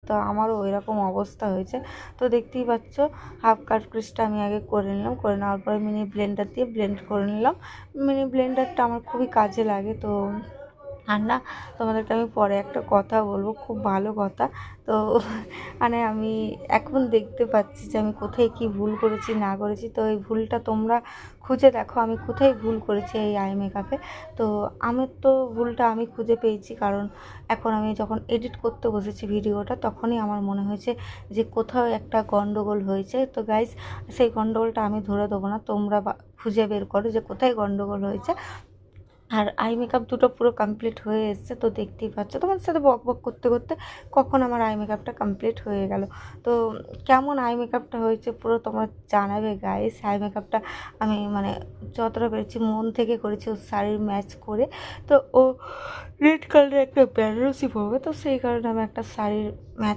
তো আমারও ওইরকম অবস্থা হয়েছে। তো দেখতেই পাচ্ছ হাফ কাট ক্রিজটা আমি আগে করে নিলাম, করে নেওয়ার পরে মিনি ব্লেন্ডার দিয়ে ব্লেন্ড করে নিলাম। মিনি ব্লেন্ডারটা আমার খুবই কাজে লাগে। তো আর না, তোমাদেরকে আমি পরে একটা কথা বলবো, খুব ভালো কথা। তো মানে আমি এখন দেখতে পাচ্ছি যে আমি কোথায় কি ভুল করেছি না করেছি। তো এই ভুলটা তোমরা খুঁজে দেখো আমি কোথায় ভুল করেছি এই আই মেকআপে। তো আমার তো ভুলটা আমি খুঁজে পেয়েছি, কারণ এখন আমি যখন এডিট করতে বসেছি ভিডিওটা, তখনই আমার মনে হয়েছে যে কোথাও একটা গন্ডগোল হয়েছে। তো গাইস, সেই গন্ডগোলটা আমি ধরে দেবো না, তোমরা খুঁজে বের করো যে কোথায় গন্ডগোল হয়েছে। আর আই মেকআপ দুটো পুরো কমপ্লিট হয়ে এসছে। তো দেখতেই পাচ্ছ তোমাদের সাথে বক বক করতে করতে কখন আমার আই মেকআপটা কমপ্লিট হয়ে গেল। তো কেমন আই মেকআপটা হয়েছে পুরো তোমরা জানাবে গাইস। আই মেকআপটা আমি মানে যতটা পেরেছি মন থেকে করেছি, ওর শাড়ির ম্যাচ করে। তো ও রেড কালারের একটা বেনারসি পরবে, তো সেই কারণে আমি একটা শাড়ির ম্যাচ